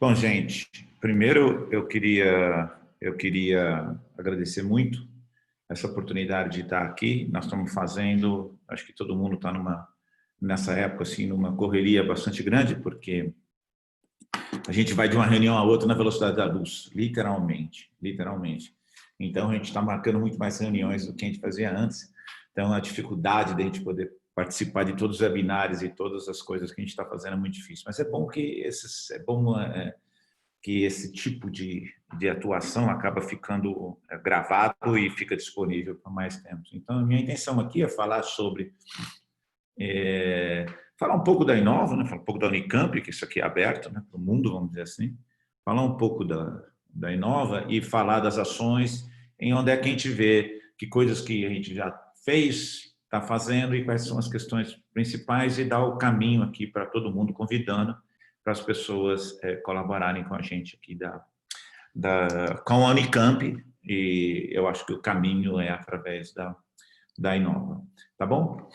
Bom, gente, primeiro eu queria agradecer muito essa oportunidade de estar aqui. Nós estamos fazendo, acho que todo mundo está nessa época assim, numa correria bastante grande, porque a gente vai de uma reunião a outra na velocidade da luz, literalmente, literalmente. Então a gente está marcando muito mais reuniões do que a gente fazia antes. Então a dificuldade de a gente poder participar de todos os webinários e todas as coisas que a gente está fazendo é muito difícil. Mas é bom que que esse tipo de atuação acaba ficando gravado e fica disponível por mais tempo. Então, a minha intenção aqui é falar sobre... falar um pouco da Inova, né? Falar um pouco da Unicamp, que isso aqui é aberto, né, para o mundo, vamos dizer assim. Falar um pouco da Inova e falar das ações, em onde é que a gente vê que coisas que a gente já fez, está fazendo e quais são as questões principais e dar o caminho aqui para todo mundo, convidando para as pessoas colaborarem com a gente aqui com a Unicamp, e eu acho que o caminho é através da Inova. Tá bom?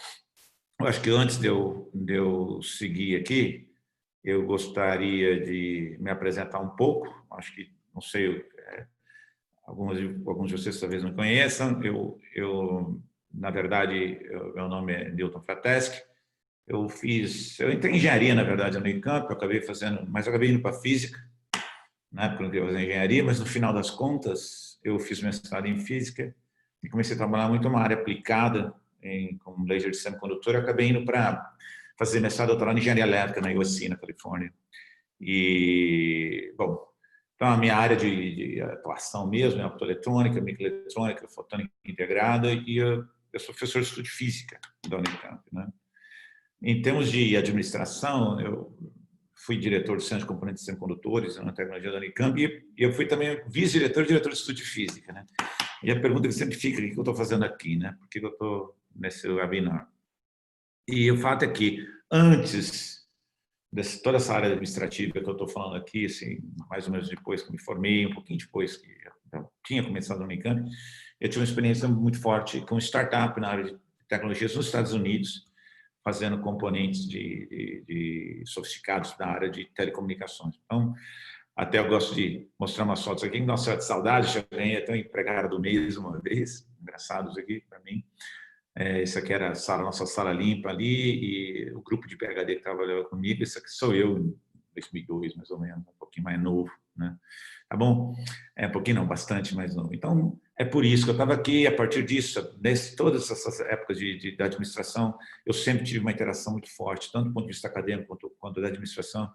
Eu acho que antes de eu seguir aqui, eu gostaria de me apresentar um pouco. Acho que, não sei, alguns de vocês talvez não conheçam. Na verdade, meu nome é Newton Frateschi. Eu entrei em engenharia, na verdade, no Unicamp, mas eu acabei indo para física, né, porque eu não queria fazer engenharia, mas no final das contas, eu fiz mestrado em física e comecei a trabalhar muito numa área aplicada, com laser de semicondutor, e acabei indo para fazer mestrado e doutorado em engenharia elétrica na USC, na Califórnia. E, bom, então a minha área de atuação mesmo é optoeletrônica, microeletrônica, fotônica integrada, e eu sou professor de estudo de física da Unicamp, né? Em termos de administração, eu fui diretor do Centro de Componentes Semicondutores na tecnologia da Unicamp e eu fui também vice-diretor e diretor de estudo de física, né? E a pergunta que sempre fica, o que eu estou fazendo aqui, né? Por que eu estou nesse webinar? E o fato é que antes de toda essa área administrativa que eu estou falando aqui, assim, mais ou menos depois que me formei, um pouquinho depois que eu tinha começado a Unicamp, eu tive uma experiência muito forte com startup na área de tecnologias nos Estados Unidos, fazendo componentes de sofisticados da área de telecomunicações. Então, até eu gosto de mostrar umas fotos aqui, nossa, de saudade, já ganhei até um empregado do mês uma vez, engraçados aqui para mim. Esse aqui era a nossa sala limpa ali, e o grupo de PhD que trabalhava comigo, esse aqui sou eu, em 2002, mais ou menos, um pouquinho mais novo, né? Tá bom? Um pouquinho não, bastante mais novo. Então, é por isso que eu estava aqui, a partir disso, todas essas épocas da administração, eu sempre tive uma interação muito forte, tanto do ponto de vista acadêmico quanto da administração,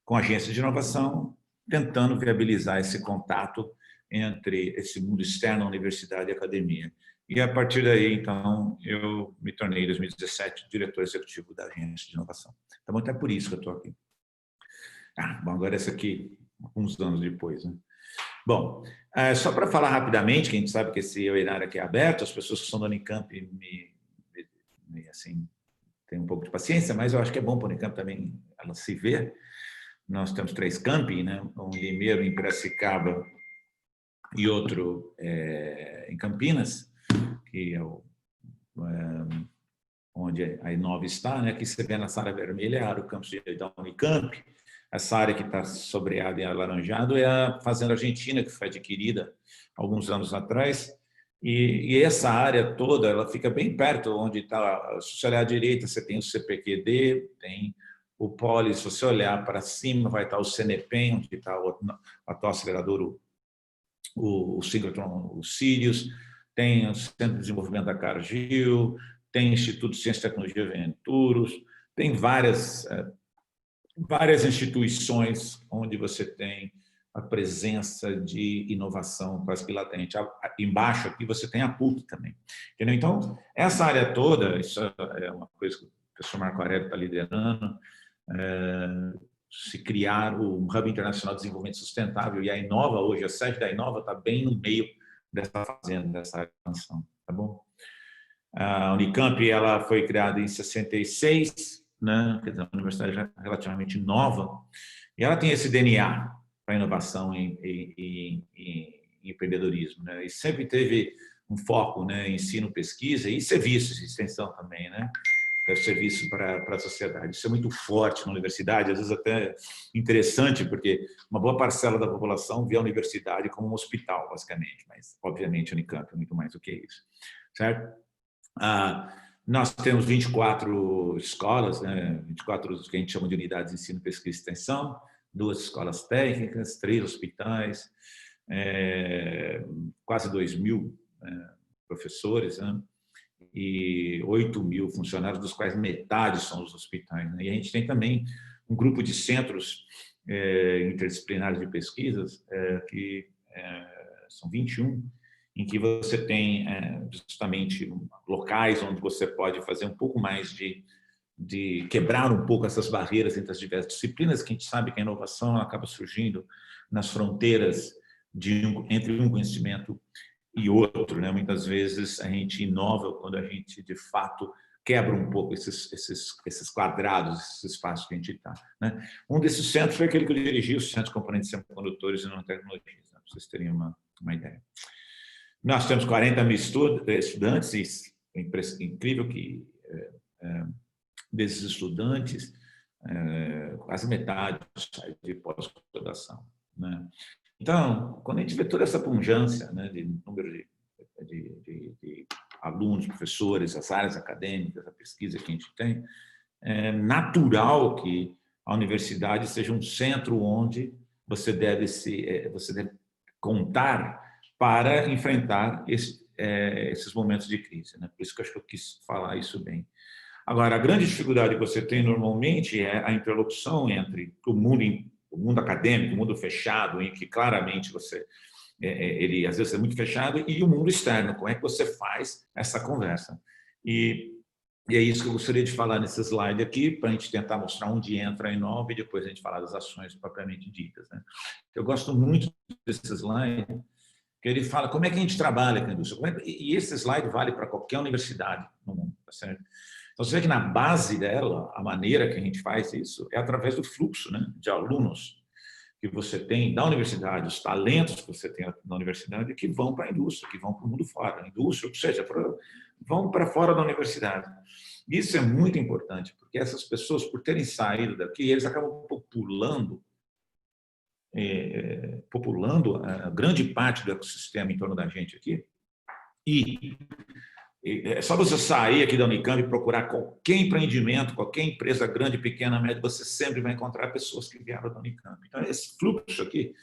com agências de inovação, tentando viabilizar esse contato entre esse mundo externo, a universidade e a academia. E, a partir daí, então, eu me tornei, em 2017, diretor executivo da agência de inovação. Então, até por isso que eu estou aqui. Bom, agora essa aqui, alguns anos depois, né? Bom, só para falar rapidamente, que a gente sabe que esse webinar aqui é aberto, as pessoas que são da Unicamp assim, têm um pouco de paciência, mas eu acho que é bom para a Unicamp também ela se ver. Nós temos 3 campi, né? Um em Limeira, em Piracicaba e outro em Campinas, que é onde a Inova está, né? Aqui você vê nessa área vermelha, é a área do campus da Unicamp. Essa área que está sobreada e alaranjado é a Fazenda Argentina, que foi adquirida alguns anos atrás. E essa área toda, ela fica bem perto onde está, se você olhar à direita, você tem o CPQD, tem o Poli, se você olhar para cima, vai estar o CNEPEM, onde está o atual acelerador, o Synchrotron, o Sirius, tem o Centro de Desenvolvimento da Cargill, tem o Instituto de Ciência e Tecnologia Venturos, tem várias instituições onde você tem a presença de inovação quase que latente. Embaixo aqui você tem a PUC também. Entendeu? Então, essa área toda, isso é uma coisa que o professor Marco Aurélio está liderando, se criar um Hub Internacional de Desenvolvimento Sustentável, e a Inova hoje, a sede da Inova está bem no meio dessa fazenda, dessa expansão, tá bom? A Unicamp, ela foi criada em 66, né? Quer dizer, uma universidade relativamente nova, e ela tem esse DNA para inovação e empreendedorismo, né? E sempre teve um foco, né, em ensino, pesquisa e serviços de extensão também, né? serviço para a sociedade. Isso é muito forte na universidade, às vezes até interessante, porque uma boa parcela da população vê a universidade como um hospital, basicamente, mas, obviamente, a Unicamp é muito mais do que isso, certo? Nós temos 24 escolas, né? 24 que a gente chama de unidades de ensino, pesquisa e extensão, 2 escolas técnicas, 3 hospitais, quase 2.000 professores, né? E 8.000 funcionários, dos quais metade são os hospitais, né? E a gente tem também um grupo de centros interdisciplinares de pesquisas, que são 21, em que você tem justamente locais onde você pode fazer um pouco mais de quebrar um pouco essas barreiras entre as diversas disciplinas, que a gente sabe que a inovação acaba surgindo nas fronteiras entre um conhecimento e outro, né? Muitas vezes a gente inova quando a gente, de fato, quebra um pouco esses quadrados, esses espaços que a gente está, né? Um desses centros foi aquele que eu dirigi, o Centro de Componentes Semicondutores e Nanotecnologias, né? Para vocês terem uma ideia. Nós temos 40.000 estudantes, e é incrível que desses estudantes, quase metade sai de pós-graduação, né? Então, quando a gente vê toda essa pungência, né, de número de alunos, professores, as áreas acadêmicas, a pesquisa que a gente tem, é natural que a universidade seja um centro onde você deve contar para enfrentar esses momentos de crise, né? Por isso que eu acho que eu quis falar isso bem. Agora, a grande dificuldade que você tem normalmente é a interlocução entre o mundo acadêmico, o mundo fechado, em que claramente ele às vezes é muito fechado, e o mundo externo. Como é que você faz essa conversa? E é isso que eu gostaria de falar nesse slide aqui, para a gente tentar mostrar onde entra a Inova e depois a gente falar das ações propriamente ditas, né? Eu gosto muito desse slide, que ele fala como é que a gente trabalha com a indústria. E esse slide vale para qualquer universidade no mundo, tá certo? Então, você vê que na base dela, a maneira que a gente faz isso é através do fluxo, né, de alunos que você tem da universidade, os talentos que você tem na universidade, que vão para a indústria, que vão para o mundo fora. A indústria, ou seja, vão para fora da universidade. Isso é muito importante, porque essas pessoas, por terem saído daqui, eles acabam populando a grande parte do ecossistema em torno da gente aqui. E é só você sair aqui da Unicamp e procurar qualquer empreendimento, qualquer empresa grande, pequena, média, você sempre vai encontrar pessoas que vieram da Unicamp. Então, esse fluxo aqui,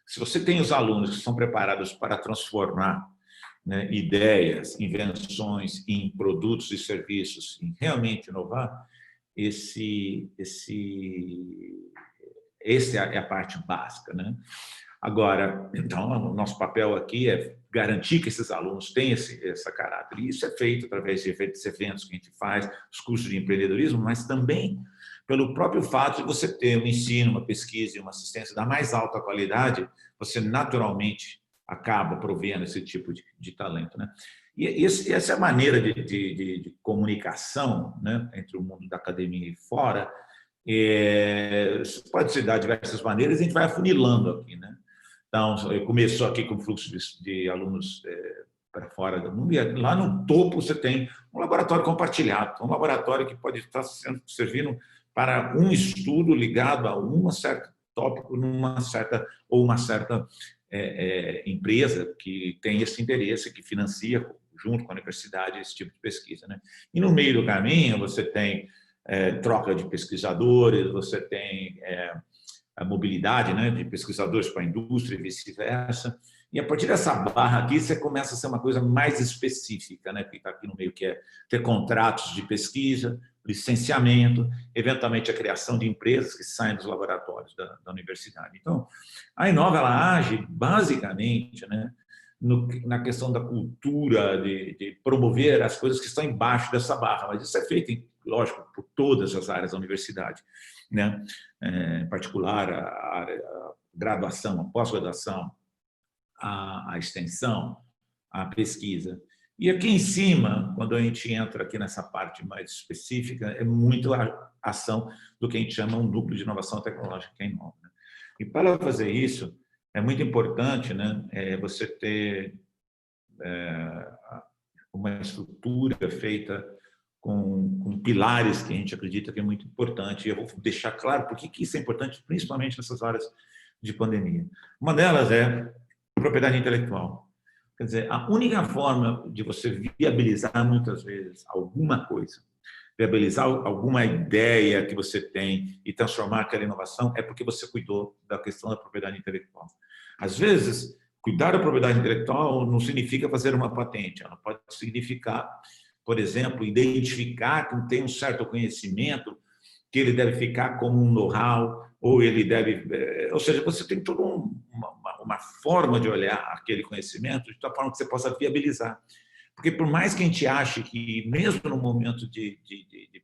se você tem os alunos que são preparados para transformar, né, ideias, invenções em produtos e serviços, em realmente inovar, essa é a parte básica, né? Agora, então, o nosso papel aqui é garantir que esses alunos tenham essa caráter. E isso é feito através de eventos que a gente faz, os cursos de empreendedorismo, mas também pelo próprio fato de você ter um ensino, uma pesquisa e uma assistência da mais alta qualidade, você naturalmente acaba provendo esse tipo de talento, né? E essa é a maneira de comunicação, né, entre o mundo da academia e fora. Pode se dar de diversas maneiras, a gente vai afunilando aqui, né? Então, começou aqui com fluxo de alunos para fora do mundo, e lá no topo você tem um laboratório compartilhado, um laboratório que pode estar servindo para um estudo ligado a um certo tópico, uma certa empresa que tem esse interesse, que financia, junto com a universidade, esse tipo de pesquisa, né? E no meio do caminho você tem troca de pesquisadores, você tem a mobilidade, né, de pesquisadores para a indústria e vice-versa. E a partir dessa barra aqui, você começa a ser uma coisa mais específica, né, que está aqui no meio, que é ter contratos de pesquisa, licenciamento, eventualmente a criação de empresas que saem dos laboratórios da universidade. Então, a Inova ela age basicamente, né, na questão da cultura, de promover as coisas que estão embaixo dessa barra, mas isso é feito, lógico, por todas as áreas da universidade, né? Em particular a graduação, a pós-graduação, a extensão, a pesquisa. E aqui em cima, quando a gente entra aqui nessa parte mais específica, é muito a ação do que a gente chama um núcleo de inovação tecnológica que é Inova, né? E para fazer isso, é muito importante, né, você ter uma estrutura feita com pilares que a gente acredita que é muito importante. E eu vou deixar claro por que isso é importante, principalmente nessas horas de pandemia. Uma delas é propriedade intelectual. Quer dizer, a única forma de você viabilizar, muitas vezes, alguma coisa, viabilizar alguma ideia que você tem e transformar aquela inovação, é porque você cuidou da questão da propriedade intelectual. Às vezes, cuidar da propriedade intelectual não significa fazer uma patente, ela pode significar, por exemplo, identificar quem tem um certo conhecimento, que ele deve ficar como um know-how, ou ele deve... Ou seja, você tem toda uma forma de olhar aquele conhecimento de tal forma que você possa viabilizar. Porque por mais que a gente ache que, mesmo no momento de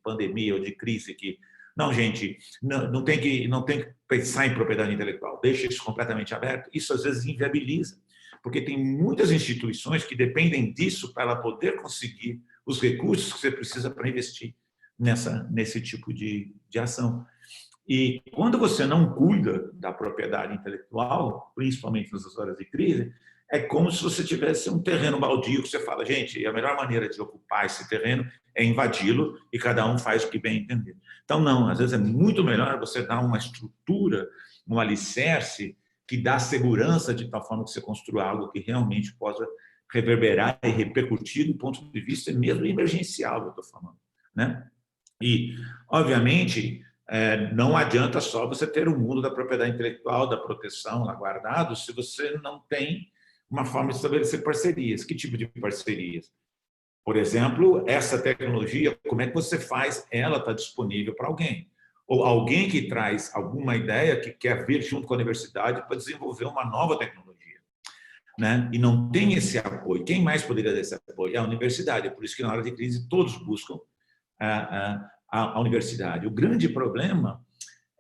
pandemia ou de crise, que não, gente, não tem que pensar em propriedade intelectual, deixa isso completamente aberto, isso às vezes inviabiliza, porque tem muitas instituições que dependem disso para ela poder conseguir os recursos que você precisa para investir nesse tipo de ação. E quando você não cuida da propriedade intelectual, principalmente nas horas de crise, é como se você tivesse um terreno baldio que você fala, gente, a melhor maneira de ocupar esse terreno é invadi-lo e cada um faz o que bem entender. Então, não, às vezes é muito melhor você dar uma estrutura, um alicerce que dá segurança de tal forma que você construa algo que realmente possa reverberar e repercutir do ponto de vista mesmo emergencial, eu estou falando, né? E, obviamente, não adianta só você ter o mundo da propriedade intelectual, da proteção lá guardado, se você não tem uma forma de estabelecer parcerias. Que tipo de parcerias? Por exemplo, essa tecnologia, como é que você faz ela estar disponível para alguém? Ou alguém que traz alguma ideia que quer vir junto com a universidade para desenvolver uma nova tecnologia, né? E não tem esse apoio. Quem mais poderia dar esse apoio? É a universidade. É por isso que, na hora de crise, todos buscam a universidade. O grande problema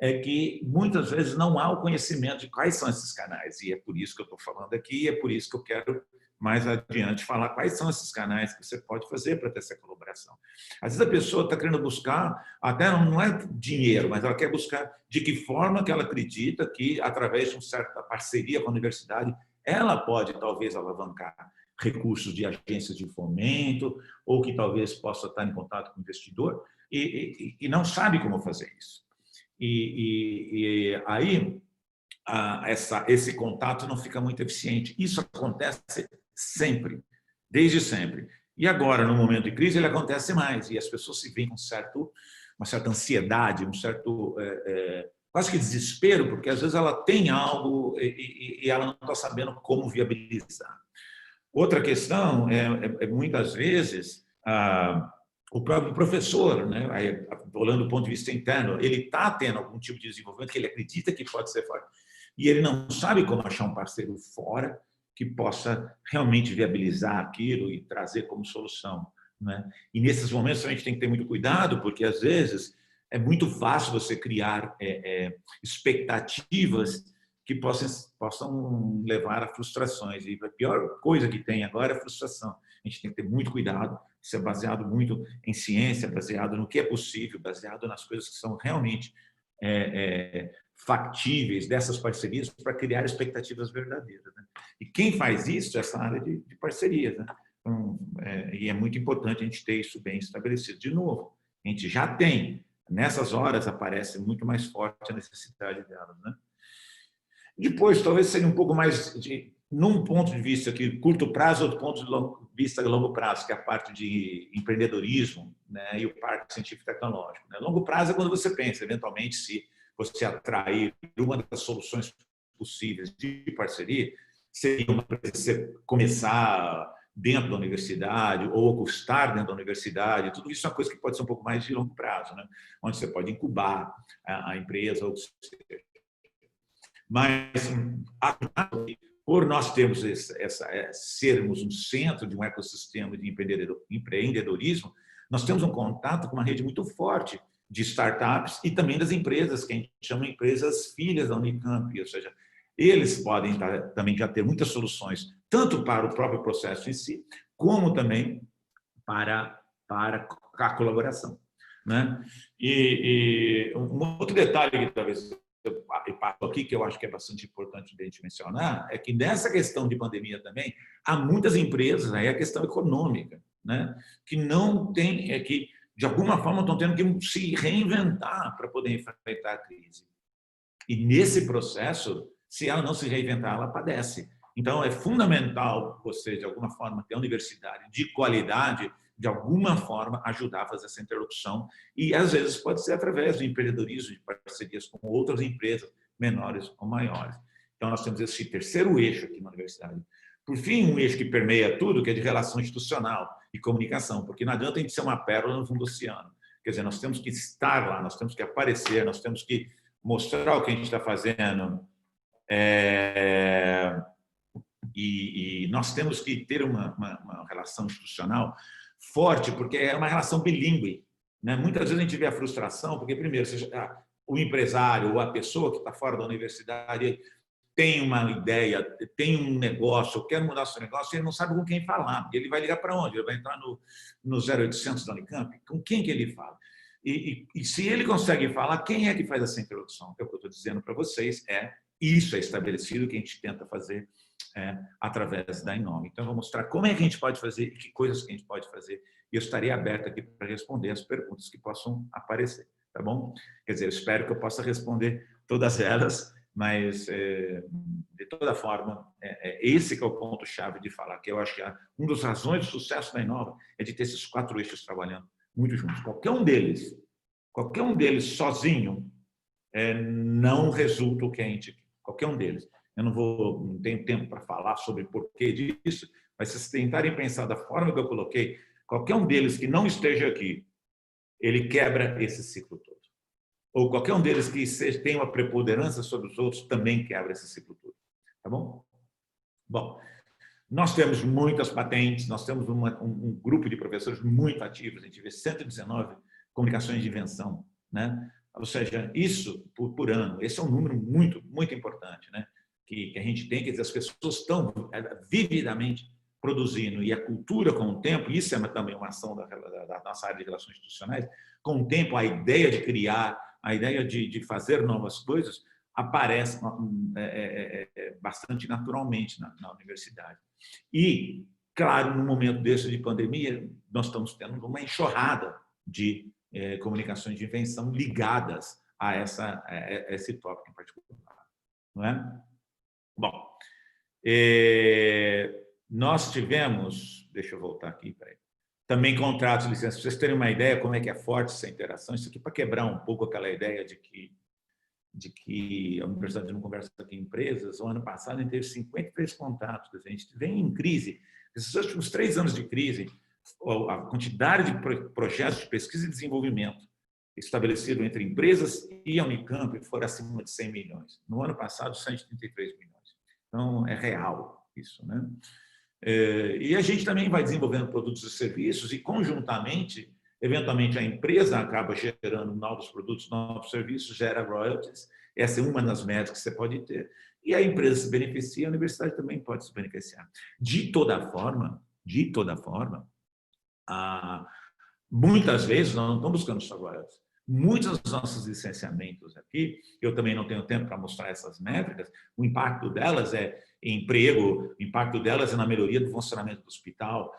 é que muitas vezes não há o conhecimento de quais são esses canais, e é por isso que eu estou falando aqui, e é por isso que eu quero mais adiante falar quais são esses canais que você pode fazer para ter essa colaboração. Às vezes a pessoa está querendo buscar, até não é dinheiro, mas ela quer buscar de que forma que ela acredita que, através de uma certa parceria com a universidade, ela pode talvez alavancar recursos de agências de fomento, ou que talvez possa estar em contato com o investidor, e não sabe como fazer isso. E aí, esse contato não fica muito eficiente. Isso acontece sempre, desde sempre. E agora, no momento de crise, ele acontece mais, e as pessoas se veem com uma certa ansiedade, um certo quase que desespero, porque às vezes ela tem algo e ela não está sabendo como viabilizar. Outra questão muitas vezes, o próprio professor, né, olhando do ponto de vista interno, ele está tendo algum tipo de desenvolvimento que ele acredita que pode ser forte, e ele não sabe como achar um parceiro fora que possa realmente viabilizar aquilo e trazer como solução, né? E nesses momentos a gente tem que ter muito cuidado, porque às vezes é muito fácil você criar expectativas que possam levar a frustrações. E a pior coisa que tem agora é a frustração. A gente tem que ter muito cuidado, isso é baseado muito em ciência, baseado no que é possível, baseado nas coisas que são realmente factíveis dessas parcerias para criar expectativas verdadeiras, né? E quem faz isso é essa área de parcerias, né? Então, e é muito importante a gente ter isso bem estabelecido. De novo, a gente já tem, nessas horas aparece muito mais forte a necessidade delas, né? Depois, talvez seja um pouco mais, num ponto de vista aqui, curto prazo, outro ponto de vista longo prazo, que é a parte de empreendedorismo, né, e o parque científico-tecnológico, né? Longo prazo é quando você pensa, eventualmente, se você atrair uma das soluções possíveis de parceria, seria você começar dentro da universidade ou custar dentro da universidade. Tudo isso é uma coisa que pode ser um pouco mais de longo prazo, né? Onde você pode incubar a empresa ou mas, por nós termos sermos um centro de um ecossistema de empreendedorismo, nós temos um contato com uma rede muito forte de startups e também das empresas, que a gente chama de empresas filhas da Unicamp, ou seja, eles podem também já ter muitas soluções, tanto para o próprio processo em si, como também para a colaboração, né? E um outro detalhe que talvez eu passo aqui, que eu acho que é bastante importante a gente mencionar, é que nessa questão de pandemia também, há muitas empresas, aí a questão econômica, né, que não tem, que de alguma forma, estão tendo que se reinventar para poder enfrentar a crise. E nesse processo, se ela não se reinventar, ela padece. Então, é fundamental você, de alguma forma, ter uma universidade de qualidade, de alguma forma, ajudar a fazer essa interlocução. E, às vezes, pode ser através do empreendedorismo, de parcerias com outras empresas, menores ou maiores. Então, nós temos esse terceiro eixo aqui na universidade. Por fim, um eixo que permeia tudo, que é de relação institucional e comunicação, porque não adianta a gente ser uma pérola no fundo do oceano. Quer dizer, nós temos que estar lá, nós temos que aparecer, nós temos que mostrar o que a gente está fazendo, e nós temos que ter uma relação institucional forte, porque é uma relação bilíngue, né? Muitas vezes a gente vê a frustração, porque, primeiro, o empresário ou a pessoa que está fora da universidade tem uma ideia, tem um negócio, quer mudar seu negócio, ele não sabe com quem falar. Ele vai ligar para onde? Ele vai entrar no 0800 da Unicamp? Com quem que ele fala? E se ele consegue falar, quem é que faz essa introdução? É o que eu estou dizendo para vocês, isso é estabelecido que a gente tenta fazer através da Inome. Então, eu vou mostrar como é que a gente pode fazer e que coisas que a gente pode fazer. E eu estarei aberto aqui para responder as perguntas que possam aparecer, tá bom? Quer dizer, eu espero que eu possa responder todas elas, mas, de toda forma, esse que é o ponto-chave de falar, que eu acho que uma das razões de sucesso da Inova é de ter esses 4 eixos trabalhando muito juntos. Qualquer um deles sozinho, não resulta o que a gente quer. Qualquer um deles. Eu não tenho tempo para falar sobre o porquê disso, mas se vocês tentarem pensar da forma que eu coloquei, qualquer um deles que não esteja aqui, ele quebra esse ciclo todo. Ou qualquer um deles que tenha uma preponderância sobre os outros também quebra esse ciclo todo. Tá bom? Bom, nós temos muitas patentes, nós temos um grupo de professores muito ativos, a gente vê 119 comunicações de invenção, né? Ou seja, isso por ano, esse é um número muito, muito importante, né? Que a gente tem, quer dizer, as pessoas estão vividamente produzindo, e a cultura com o tempo, isso é também uma ação da nossa área de relações institucionais, com o tempo a ideia de criar, a ideia de fazer novas coisas aparece bastante naturalmente na universidade. E, claro, no momento desse de pandemia, nós estamos tendo uma enxurrada de comunicações de invenção ligadas a esse tópico em particular, não é? Bom, nós tivemos, deixa eu voltar aqui, peraí, também contratos de licença. Para vocês terem uma ideia como é que é forte essa interação, isso aqui para quebrar um pouco aquela ideia de que a universidade não conversa com empresas. O ano passado a gente teve 53 contratos, a gente vem em crise. Esses últimos 3 anos de crise, a quantidade de projetos de pesquisa e desenvolvimento estabelecido entre empresas e a Unicamp foram acima de 100 milhões. No ano passado, 133 milhões. Então, é real isso, né? E a gente também vai desenvolvendo produtos e serviços e, conjuntamente, eventualmente, a empresa acaba gerando novos produtos, novos serviços, gera royalties. Essa é uma das metas que você pode ter. E a empresa se beneficia, a universidade também pode se beneficiar. De toda forma, muitas vezes nós não estamos buscando só royalties. Muitos dos nossos licenciamentos aqui, eu também não tenho tempo para mostrar essas métricas, o impacto delas é em emprego, o impacto delas é na melhoria do funcionamento do hospital,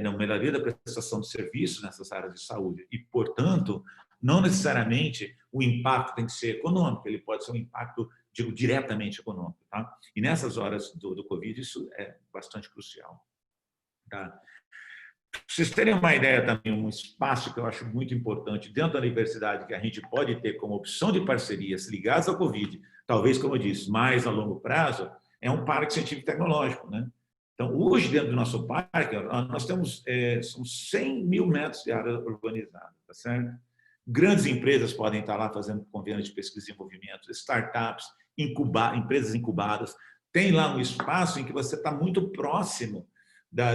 na melhoria da prestação de serviços nessas áreas de saúde. E, portanto, não necessariamente o impacto tem que ser econômico, ele pode ser um impacto, digo, diretamente econômico. Tá? E nessas horas do Covid, isso é bastante crucial. Tá? Para vocês terem uma ideia também, um espaço que eu acho muito importante dentro da universidade que a gente pode ter como opção de parcerias ligadas ao Covid, talvez, como eu disse, mais a longo prazo, é um parque científico e tecnológico, né? Então, hoje, dentro do nosso parque, nós temos são 100 mil metros de área urbanizada, tá certo? Grandes empresas podem estar lá fazendo convênios de pesquisa e desenvolvimento, startups, empresas incubadas. Tem lá um espaço em que você está muito próximo da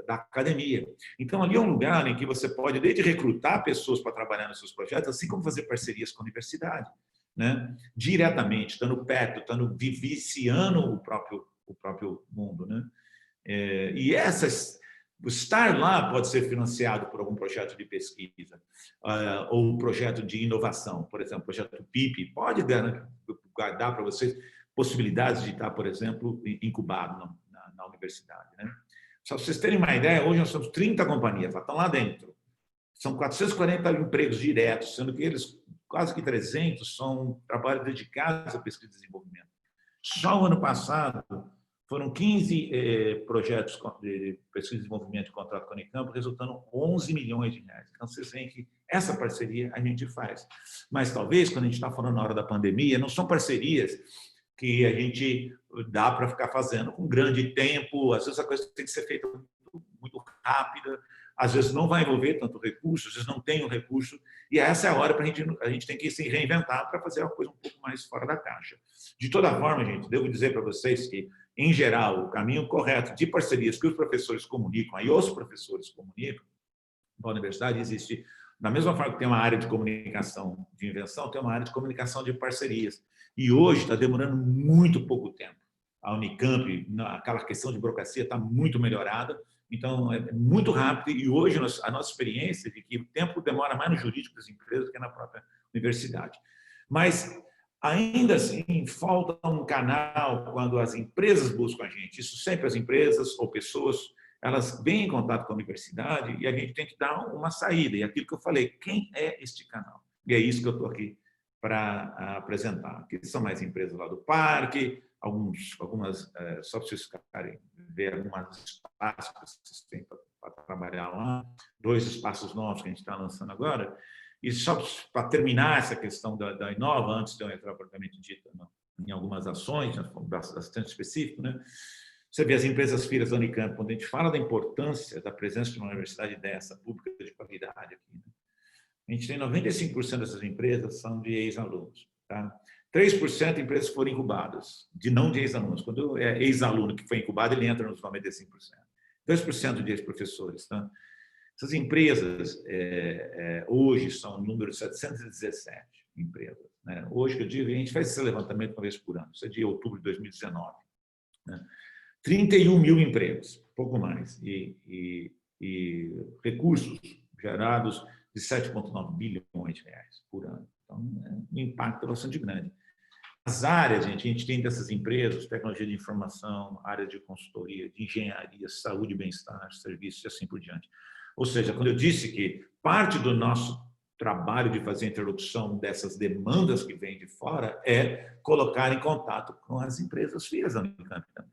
academia. Então, ali é um lugar em que você pode, desde recrutar pessoas para trabalhar nos seus projetos, assim como fazer parcerias com a universidade, né? Diretamente, estando perto, estando vivenciando o próprio mundo, né? E estar lá pode ser financiado por algum projeto de pesquisa ou um projeto de inovação, por exemplo, o projeto PIP, pode dar para vocês possibilidades de estar, por exemplo, incubado na universidade, né? Só para vocês terem uma ideia, hoje nós somos 30 companhias, estão lá dentro. São 440 empregos diretos, sendo que eles, quase que 300, são trabalhos dedicados à pesquisa e desenvolvimento. Só o ano passado, foram 15 projetos de pesquisa e desenvolvimento de contrato com a Unicamp, resultando 11 milhões de reais. Então, vocês veem que essa parceria a gente faz. Mas, talvez, quando a gente está falando na hora da pandemia, não são parcerias que a gente dá para ficar fazendo com grande tempo. Às vezes, a coisa tem que ser feita muito rápida, às vezes não vai envolver tanto recurso, às vezes não tem o recurso, e essa é a hora para a gente tem que se reinventar para fazer uma coisa um pouco mais fora da caixa. De toda forma, gente, devo dizer para vocês que, em geral, o caminho correto de parcerias que os professores comunicam, aí os professores comunicam, na universidade existe, da mesma forma que tem uma área de comunicação de invenção, tem uma área de comunicação de parcerias. E hoje está demorando muito pouco tempo. A Unicamp, aquela questão de burocracia está muito melhorada, então é muito rápido, e hoje a nossa experiência é de que o tempo demora mais no jurídico das empresas do que na própria universidade. Mas, ainda assim, falta um canal quando as empresas buscam a gente. Isso sempre as empresas ou pessoas, elas vêm em contato com a universidade e a gente tem que dar uma saída. E aquilo que eu falei, quem é este canal? E é isso que eu estou aqui para apresentar. Que são mais empresas lá do parque, algumas, só para vocês ficarem, ver alguns espaços que vocês têm para trabalhar lá, 2 espaços novos que a gente está lançando agora. E só para terminar essa questão da Inova, antes de eu entrar propriamente dita em algumas ações, bastante específico, né? Você vê as empresas filhas da Unicamp, quando a gente fala da importância da presença de uma universidade dessa, pública de qualidade aqui, né? A gente tem 95% dessas empresas são de ex-alunos, tá? 3% de empresas foram incubadas, de ex-alunos. Quando é ex-aluno que foi incubado, ele entra nos 95%. 2% de ex-professores, tá? Essas empresas, hoje, são um número de 717 empresas, né? Hoje, que eu digo, a gente faz esse levantamento uma vez por ano, isso é de outubro de 2019. Né? 31 mil empregos, pouco mais, e recursos gerados de 7,9 bilhões de reais por ano. Então, um impacto bastante grande. As áreas, gente, a gente tem dessas empresas, tecnologia de informação, área de consultoria, de engenharia, saúde e bem-estar, serviços e assim por diante. Ou seja, quando eu disse que parte do nosso trabalho de fazer a introdução dessas demandas que vêm de fora é colocar em contato com as empresas filhas da Unicamp também.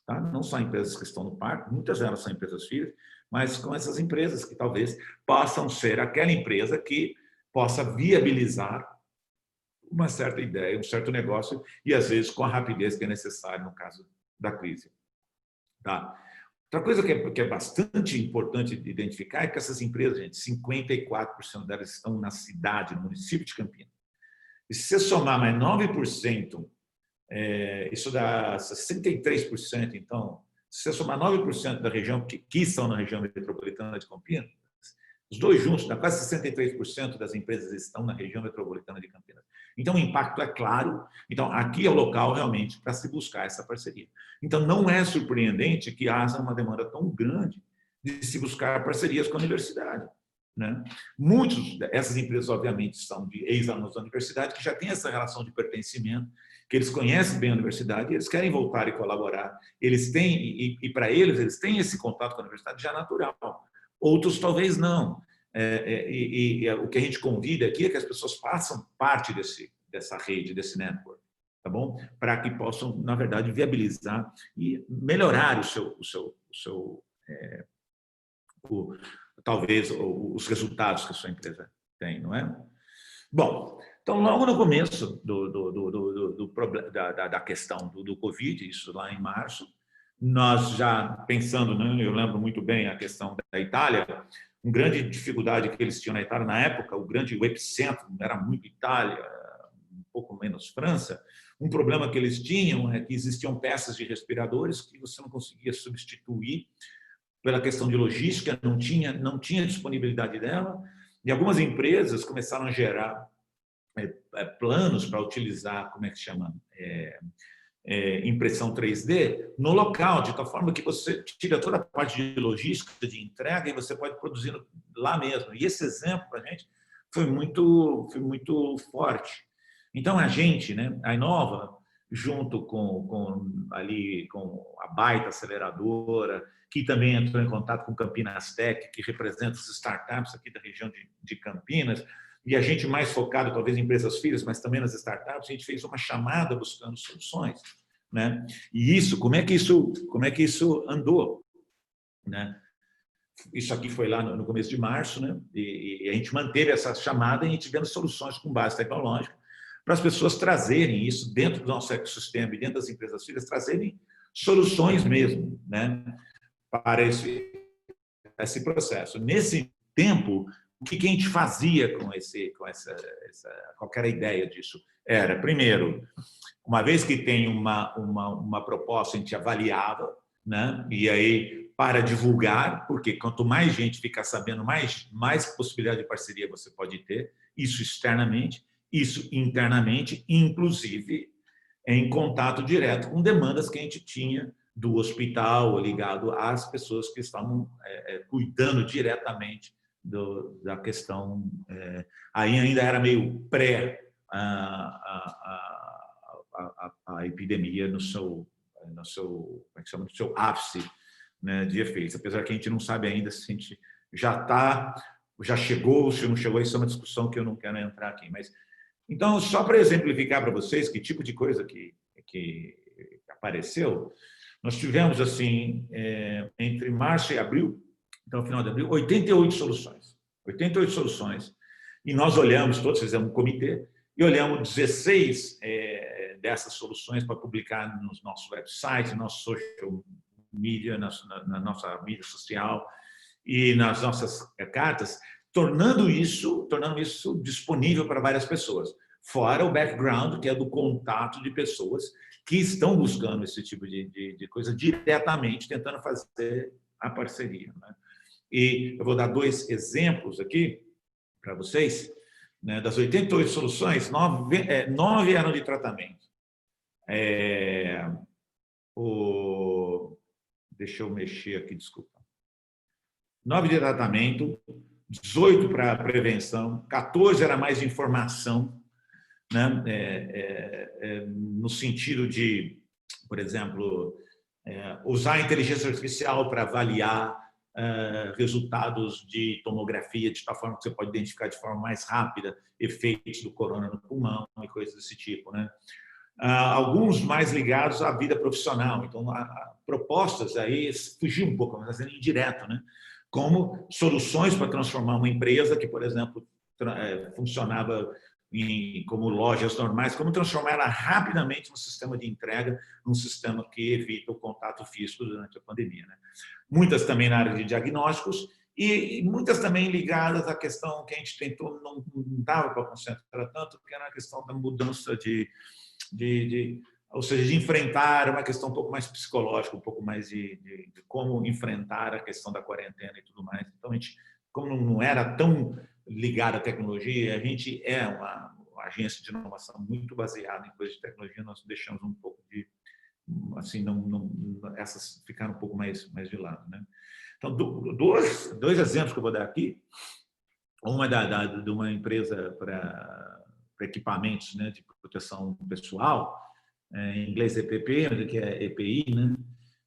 Tá? Não só empresas que estão no parque, muitas delas são empresas filhas, mas com essas empresas que talvez possam ser aquela empresa que possa viabilizar uma certa ideia, um certo negócio, e às vezes com a rapidez que é necessária no caso da crise. Tá? Outra coisa que é bastante importante de identificar é que essas empresas, gente, 54% delas estão na cidade, no município de Campinas. E se você somar mais 9%, isso dá 63%, então, se você somar 9% da região que estão na região metropolitana de Campinas, os dois juntos, dá quase 63% das empresas estão na região metropolitana de Campinas. Então, o impacto é claro. Então, aqui é o local, realmente, para se buscar essa parceria. Então, não é surpreendente que haja uma demanda tão grande de se buscar parcerias com a universidade, né? Muitas dessas empresas, obviamente, são de ex-alunos da universidade, que já têm essa relação de pertencimento, que eles conhecem bem a universidade, eles querem voltar e colaborar. Eles têm, e para eles têm esse contato com a universidade já natural. Outros talvez não. O que a gente convida aqui é que as pessoas façam parte dessa rede, desse network, tá bom? Para que possam, na verdade, viabilizar e melhorar talvez os resultados que a sua empresa tem, não é? Bom, então, logo no começo da questão do Covid, isso lá em março, nós já pensando, né, eu lembro muito bem a questão da Itália, uma grande dificuldade que eles tinham na Itália na época, o epicentro era muito Itália, um pouco menos França. Um problema que eles tinham é que existiam peças de respiradores que você não conseguia substituir pela questão de logística, não tinha disponibilidade dela, e algumas empresas começaram a gerar planos para utilizar, como é que se chama? Impressão 3D no local, de tal forma que você tira toda a parte de logística, de entrega, e você pode produzir lá mesmo. E esse exemplo, para a gente, foi muito forte. Então, a gente, né, a Inova, junto ali com a Baita Aceleradora, que também entrou em contato com Campinas Tech, que representa as startups aqui da região de Campinas, e a gente mais focado, talvez, em empresas filhas, mas também nas startups, a gente fez uma chamada buscando soluções, né? E como é que isso andou, né? Isso aqui foi lá no começo de março, né? E a gente manteve essa chamada e a gente vendo soluções com base tecnológica para as pessoas trazerem isso dentro do nosso ecossistema e dentro das empresas filhas, trazerem soluções mesmo, né? Para esse processo. Nesse tempo, o que a gente fazia com qualquer ideia disso? Era, primeiro, uma vez que tem uma proposta, a gente avaliava, né? E aí, para divulgar, porque quanto mais gente ficar sabendo, mais possibilidade de parceria você pode ter, isso externamente, isso internamente, inclusive em contato direto com demandas que a gente tinha do hospital, ligado às pessoas que estavam cuidando diretamente da questão. Aí ainda era meio pré a epidemia no seu como é que chama, no seu ápice, né, de efeitos. Apesar que a gente não sabe ainda se a gente já chegou, se não chegou, isso é uma discussão que eu não quero entrar aqui. Mas então, só para exemplificar para vocês que tipo de coisa que apareceu, nós tivemos, assim, entre março e abril, então, no final de abril, 88 soluções. 88 soluções. E nós olhamos, todos fizemos um comitê, e olhamos 16 dessas soluções para publicar nos nossos websites, no nosso social media, na nossa mídia social e nas nossas cartas, tornando isso disponível para várias pessoas. Fora o background, que é do contato de pessoas que estão buscando esse tipo de coisa diretamente, tentando fazer a parceria, né? E eu vou dar 2 exemplos aqui para vocês, né? Das 88 soluções, 9 eram de tratamento. Deixa eu mexer aqui, desculpa. 9 de tratamento, 18 para prevenção, 14 era mais de informação, né? No sentido de, por exemplo, usar a inteligência artificial para avaliar resultados de tomografia, de tal forma que você pode identificar de forma mais rápida efeitos do corona no pulmão e coisas desse tipo, né? Alguns mais ligados à vida profissional. Então, propostas aí fugiam um pouco, mas sendo indireto, né? Como soluções para transformar uma empresa que, por exemplo, funcionava como lojas normais, como transformar ela rapidamente num sistema de entrega, num sistema que evita o contato físico durante a pandemia, né? Muitas também na área de diagnósticos e muitas também ligadas à questão que a gente tentou, não dava para concentrar tanto, que era a questão da mudança ou seja, de enfrentar uma questão um pouco mais psicológica, um pouco mais de como enfrentar a questão da quarentena e tudo mais. Então, a gente, como não era tão ligado à tecnologia, a gente é uma agência de inovação muito baseada em coisas de tecnologia, nós deixamos um pouco de, assim, essas ficaram um pouco mais de lado, né? Então, dois exemplos que eu vou dar aqui. Uma de uma empresa para equipamentos, né, de proteção pessoal, em inglês EPP, que é EPI, né?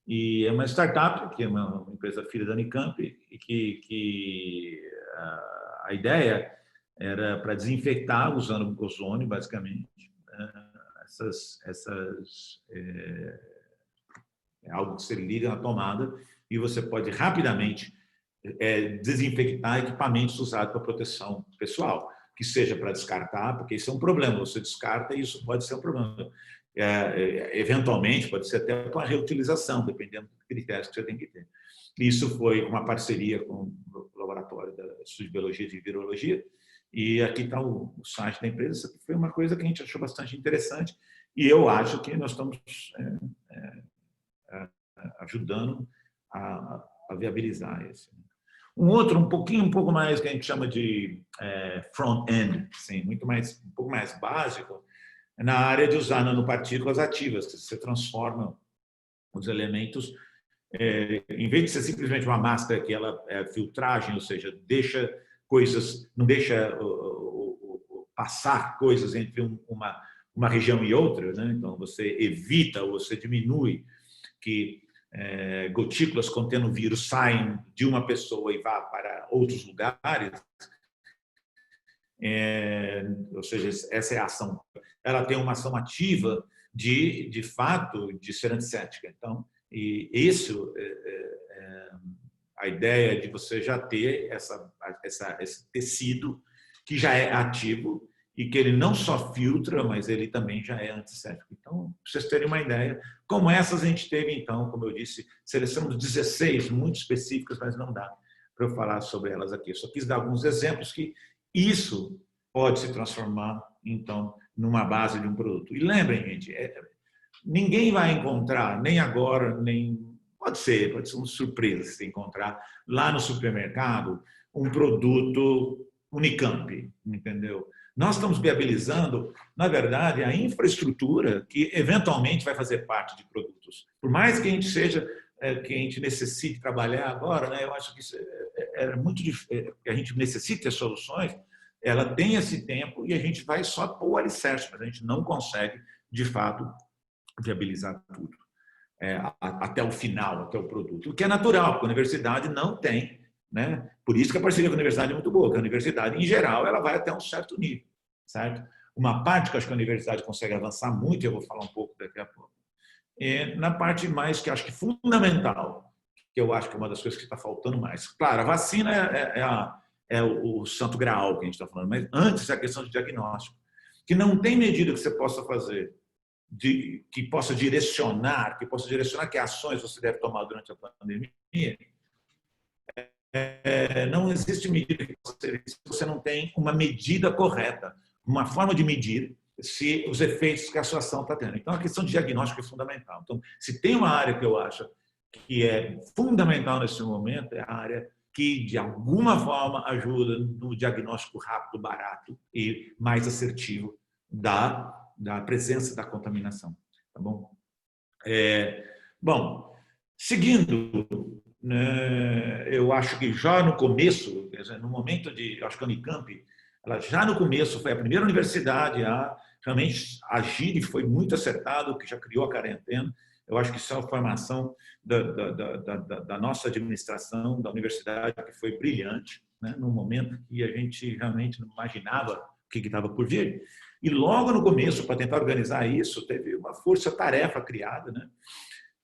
E é uma startup, que é uma empresa filha da Unicamp, e que a ideia era para desinfectar usando ozônio, basicamente. É algo que você liga na tomada e você pode rapidamente desinfectar equipamentos usados para proteção pessoal, que seja para descartar, porque isso é um problema, você descarta e isso pode ser um problema. Eventualmente, pode ser até para reutilização, dependendo dos critérios que você tem que ter. Isso foi uma parceria com o laboratório da Instituto de Biologia e de Virologia, e aqui está o site da empresa. Isso foi uma coisa que a gente achou bastante interessante, e eu acho que nós estamos ajudando a viabilizar isso. Um outro, um pouco mais, que a gente chama de front-end, assim, um pouco mais básico, na área de usar nanopartículas ativas, que você transforma os elementos, em vez de ser simplesmente uma máscara que ela é filtragem, ou seja, não deixa passar coisas entre uma região e outra, né? Então você evita ou você diminui que gotículas contendo vírus saem de uma pessoa e vá para outros lugares. Ou seja, essa é a ação. Ela tem uma ação ativa de fato, de ser antisséptica. Então, e isso a ideia de você já ter esse tecido que já é ativo e que ele não só filtra, mas ele também já é antisséptico. Então, para vocês terem uma ideia, como essas a gente teve, então, como eu disse, selecionamos 16 muito específicas, mas não dá para eu falar sobre elas aqui. Eu só quis dar alguns exemplos que isso pode se transformar, então, numa base de um produto. E lembrem, gente, ninguém vai encontrar, nem agora, nem... Pode ser uma surpresa se encontrar lá no supermercado um produto Unicamp, entendeu? Nós estamos viabilizando, na verdade, a infraestrutura que eventualmente vai fazer parte de produtos. Por mais que a gente que a gente necessite trabalhar agora, né, eu acho que é muito difícil, que a gente necessite as soluções, ela tem esse tempo e a gente vai só pôr o alicerce, mas a gente não consegue, de fato, viabilizar tudo. Até o final, até o produto. O que é natural, porque a universidade não tem, né? Por isso que a parceria com a universidade é muito boa, porque a universidade, em geral, ela vai até um certo nível, certo? Uma parte que eu acho que a universidade consegue avançar muito, eu vou falar um pouco daqui a pouco, na parte mais que eu acho que fundamental, que eu acho que é uma das coisas que está faltando mais. Claro, a vacina é o santo graal que a gente está falando, mas antes é a questão de diagnóstico, que não tem medida que você possa fazer que possa direcionar que ações você deve tomar durante a pandemia, não existe medida que possa ser se você não tem uma medida correta, uma forma de medir se os efeitos que a sua ação está tendo. Então, a questão de diagnóstico é fundamental. Então, se tem uma área que eu acho que é fundamental nesse momento, é a área que, de alguma forma, ajuda no diagnóstico rápido, barato e mais assertivo da presença da contaminação, tá bom? Bom, seguindo, né, eu acho que já no começo, no momento de, acho que a Unicamp, ela já no começo foi a primeira universidade a realmente agir e foi muito acertado, que já criou a quarentena. Eu acho que isso é uma formação da nossa administração, da universidade, que foi brilhante, né, num momento que a gente realmente não imaginava o que estava por vir. E logo no começo, para tentar organizar isso, teve uma força-tarefa criada, né?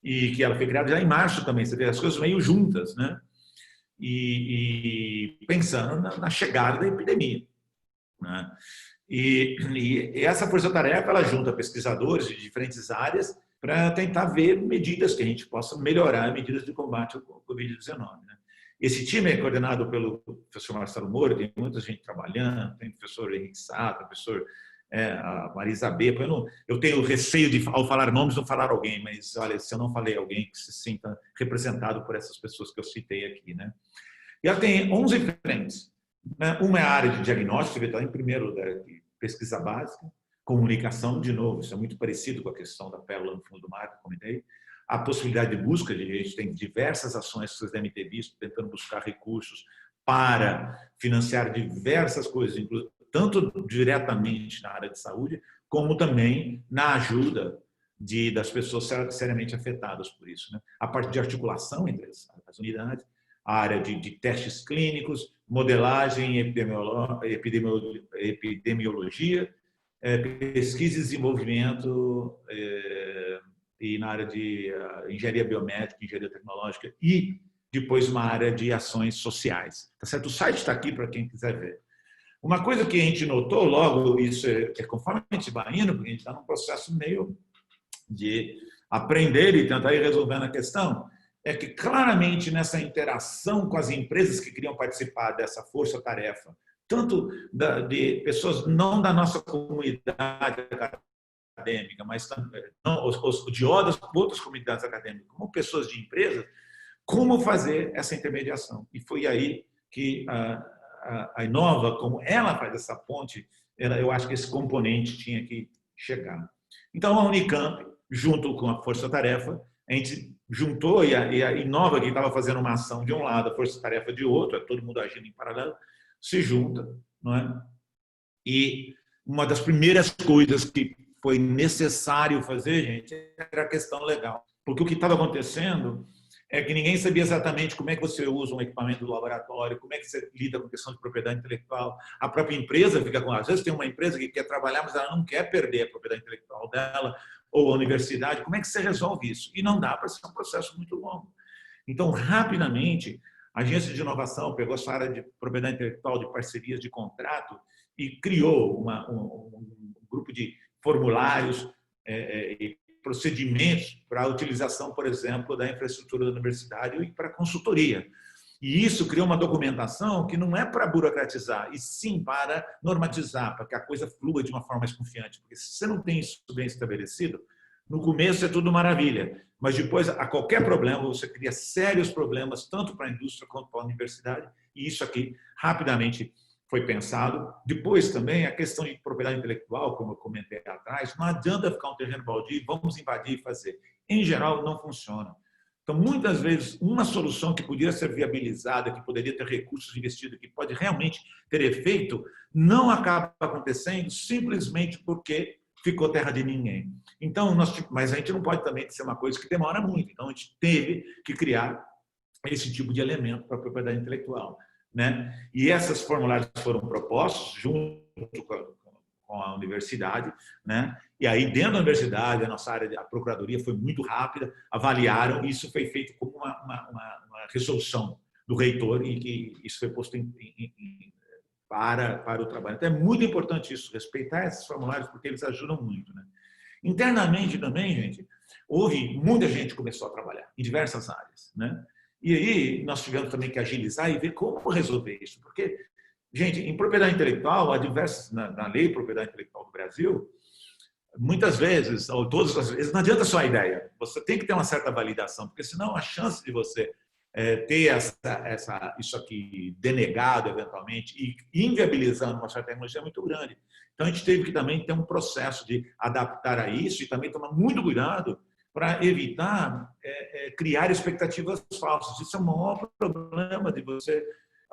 E que ela foi criada já em março também, você vê as coisas meio juntas, né? E pensando na chegada da epidemia, né? E essa força-tarefa, ela junta pesquisadores de diferentes áreas para tentar ver medidas que a gente possa melhorar, medidas de combate ao Covid-19, né? Esse time é coordenado pelo professor Marcelo Moura, tem muita gente trabalhando, tem o professor Henrique Sá, o professor a Marisa B. Eu tenho receio de, ao falar nomes, não falar alguém, mas olha, se eu não falei alguém, que se sinta representado por essas pessoas que eu citei aqui, né? E ela tem 11 frentes, né? Uma é a área de diagnóstico, você vê, está em primeiro de pesquisa básica, comunicação, de novo, isso é muito parecido com a questão da pérola no fundo do mar, que eu comentei. A possibilidade de busca, a gente tem diversas ações que vocês devem ter visto, tentando buscar recursos para financiar diversas coisas, inclusive tanto diretamente na área de saúde, como também na ajuda das pessoas seriamente afetadas por isso, né? A parte de articulação entre as unidades, a área de testes clínicos, modelagem, epidemiologia, pesquisa e desenvolvimento, e na área de engenharia biomédica, engenharia tecnológica e depois uma área de ações sociais. Tá certo? O site está aqui para quem quiser ver. Uma coisa que a gente notou logo, isso conforme a gente vai indo, porque a gente está num processo meio de aprender e tentar ir resolvendo a questão, é que claramente nessa interação com as empresas que queriam participar dessa força-tarefa, tanto de pessoas não da nossa comunidade acadêmica, mas também de outras comunidades acadêmicas, como pessoas de empresas, como fazer essa intermediação. E foi aí que a Inova, como ela faz essa ponte, eu acho que esse componente tinha que chegar. Então, a Unicamp, junto com a Força Tarefa, a gente juntou e a Inova, que estava fazendo uma ação de um lado, a Força Tarefa de outro, todo mundo agindo em paralelo, se junta, não é? E uma das primeiras coisas que foi necessário fazer, gente, era a questão legal. Porque o que estava acontecendo é que ninguém sabia exatamente como é que você usa um equipamento do laboratório, como é que você lida com a questão de propriedade intelectual. A própria empresa fica com... Às vezes tem uma empresa que quer trabalhar, mas ela não quer perder a propriedade intelectual dela, ou a universidade. Como é que você resolve isso? E não dá para ser um processo muito longo. Então, rapidamente, a agência de inovação pegou essa área de propriedade intelectual, de parcerias, de contrato, e criou um grupo de formulários e procedimentos para a utilização, por exemplo, da infraestrutura da universidade e para consultoria. E isso criou uma documentação que não é para burocratizar, e sim para normatizar, para que a coisa flua de uma forma mais confiante. Porque se você não tem isso bem estabelecido, no começo é tudo maravilha, mas depois, a qualquer problema, você cria sérios problemas, tanto para a indústria quanto para a universidade, e isso aqui rapidamente foi pensado. Depois também a questão de propriedade intelectual, como eu comentei atrás, não adianta ficar um terreno baldio, vamos invadir e fazer. Em geral, não funciona. Então, muitas vezes, uma solução que poderia ser viabilizada, que poderia ter recursos investidos, que pode realmente ter efeito, não acaba acontecendo simplesmente porque ficou terra de ninguém. Então, mas a gente não pode também ser uma coisa que demora muito. Então, a gente teve que criar esse tipo de elemento para a propriedade intelectual, né? E esses formulários foram propostos junto com a universidade, né? E aí, dentro da universidade, a nossa área de procuradoria foi muito rápida, avaliaram, e isso foi feito como uma resolução do reitor, e que isso foi posto para o trabalho. Então, é muito importante isso, respeitar esses formulários, porque eles ajudam muito, né? Internamente também, gente, muita gente começou a trabalhar em diversas áreas, né? E aí nós tivemos também que agilizar e ver como resolver isso, porque, gente, em propriedade intelectual, há diversas, na lei de propriedade intelectual do Brasil, muitas vezes, ou todas as vezes, não adianta só a ideia, você tem que ter uma certa validação, porque senão a chance de você ter isso aqui denegado eventualmente e inviabilizando uma certa tecnologia é muito grande. Então a gente teve que também ter um processo de adaptar a isso e também tomar muito cuidado para evitar criar expectativas falsas. Isso é o maior problema de você,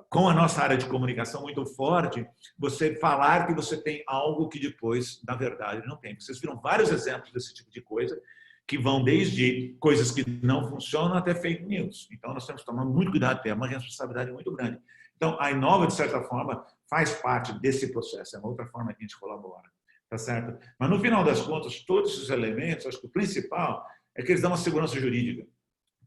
com a nossa área de comunicação muito forte, você falar que você tem algo que depois, na verdade, não tem. Vocês viram vários exemplos desse tipo de coisa, que vão desde coisas que não funcionam até fake news. Então, nós temos que tomar muito cuidado, ter uma responsabilidade muito grande. Então, a Inova, de certa forma, faz parte desse processo, é uma outra forma que a gente colabora, tá certo? Mas, no final das contas, todos esses elementos, acho que o principal é que eles dão uma segurança jurídica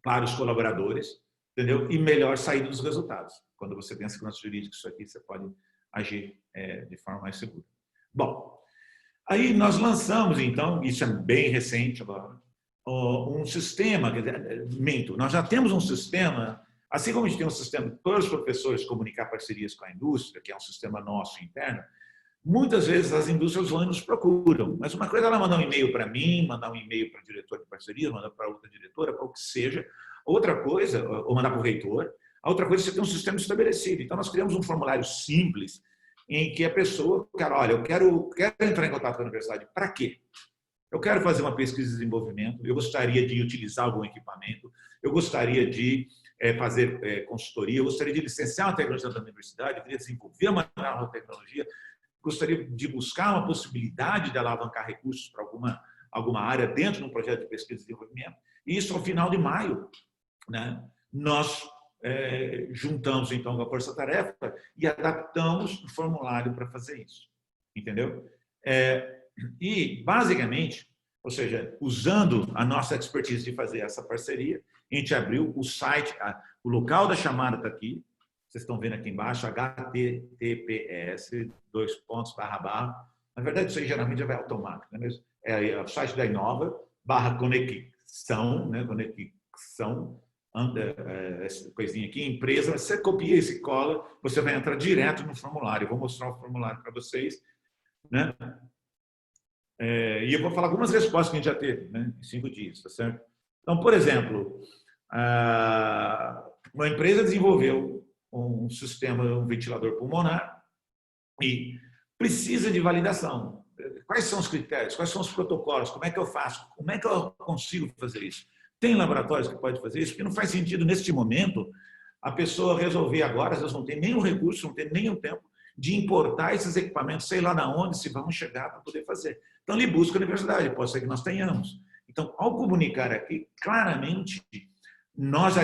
para os colaboradores, entendeu? E melhor saída dos resultados. Quando você tem a segurança jurídica, isso aqui você pode agir de forma mais segura. Bom, aí nós lançamos, então, isso é bem recente agora, um sistema, nós já temos um sistema, assim como a gente tem um sistema para os professores comunicar parcerias com a indústria, que é um sistema nosso interno, muitas vezes as indústrias vão e nos procuram, mas uma coisa é ela mandar um e-mail para mim, mandar um e-mail para o diretor de parcerias, mandar para outra diretora, para o que seja, outra coisa, ou mandar para o reitor, a outra coisa é você ter um sistema estabelecido. Então, nós criamos um formulário simples, em que a pessoa, cara, olha, eu quero entrar em contato com a universidade, para quê? Eu quero fazer uma pesquisa de desenvolvimento, eu gostaria de utilizar algum equipamento, eu gostaria de fazer consultoria, eu gostaria de licenciar uma tecnologia da universidade, eu queria desenvolver uma nova tecnologia, gostaria de buscar uma possibilidade de alavancar recursos para alguma área dentro de um projeto de pesquisa e desenvolvimento. E isso, ao final de maio, né, nós juntamos, então, com a Força Tarefa e adaptamos o formulário para fazer isso. Entendeu? E, basicamente, ou seja, usando a nossa expertise de fazer essa parceria, a gente abriu o site, o local da chamada está aqui, vocês estão vendo aqui embaixo, https, // na verdade, isso aí geralmente já vai automático, né? É o site da Inova, /conexão, né? Conexão, essa coisinha aqui, empresa, você copia esse cola, você vai entrar direto no formulário. Eu vou mostrar o formulário para vocês, né? E eu vou falar algumas respostas que a gente já teve, né, em 5 dias, tá certo? Então, por exemplo, uma empresa desenvolveu um sistema, um ventilador pulmonar e precisa de validação. Quais são os critérios? Quais são os protocolos? Como é que eu faço? Como é que eu consigo fazer isso? Tem laboratórios que podem fazer isso? Porque não faz sentido, neste momento, a pessoa resolver agora, às vezes não tem nem o recurso, não tem nem o tempo, de importar esses equipamentos, sei lá de onde, se vão chegar para poder fazer. Então, ele busca a universidade, pode ser que nós tenhamos. Então, ao comunicar aqui, claramente, nós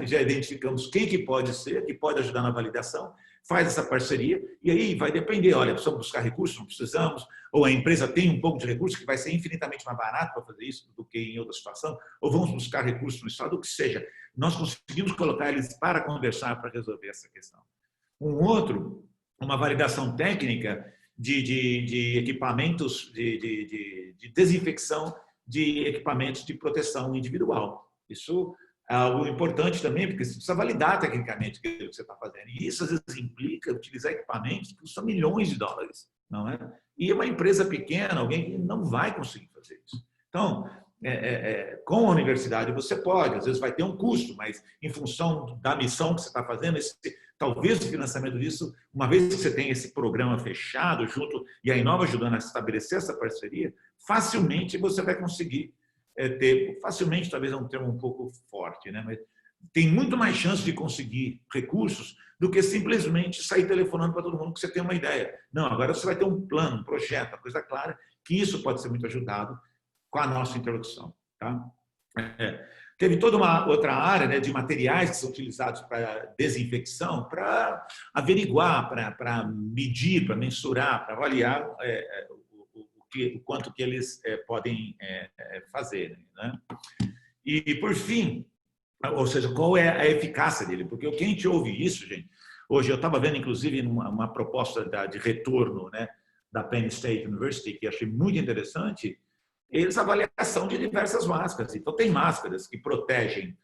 já identificamos quem que pode ser, que pode ajudar na validação, faz essa parceria, e aí vai depender, olha, precisamos buscar recursos, não precisamos, ou a empresa tem um pouco de recurso que vai ser infinitamente mais barato para fazer isso do que em outra situação, ou vamos buscar recursos no Estado, o que seja. Nós conseguimos colocar eles para conversar, para resolver essa questão. Uma validação técnica de equipamentos de desinfecção de equipamentos de proteção individual. Isso é algo importante também, porque você precisa validar tecnicamente o que você está fazendo. E isso, às vezes, implica utilizar equipamentos que custam milhões de dólares, não é? E uma empresa pequena, alguém que não vai conseguir fazer isso. Então, com a universidade você pode, às vezes vai ter um custo, mas em função da missão que você está fazendo, talvez o financiamento disso, uma vez que você tem esse programa fechado junto, e a Inova ajudando a estabelecer essa parceria, facilmente você vai conseguir facilmente talvez é um termo um pouco forte, né? Mas tem muito mais chance de conseguir recursos do que simplesmente sair telefonando para todo mundo que você tem uma ideia. Não, agora você vai ter um plano, um projeto, uma coisa clara, que isso pode ser muito ajudado com a nossa introdução. Tá? Teve toda uma outra área, né, de materiais que são utilizados para desinfecção, para averiguar, para medir, para mensurar, para avaliar o quanto que eles podem fazer. Né? E, por fim, ou seja, qual é a eficácia dele? Porque o que a gente ouve isso, gente, hoje eu estava vendo, inclusive, uma proposta de retorno, né, da Penn State University, que achei muito interessante, eles avaliação de diversas máscaras. Então, tem máscaras que protegem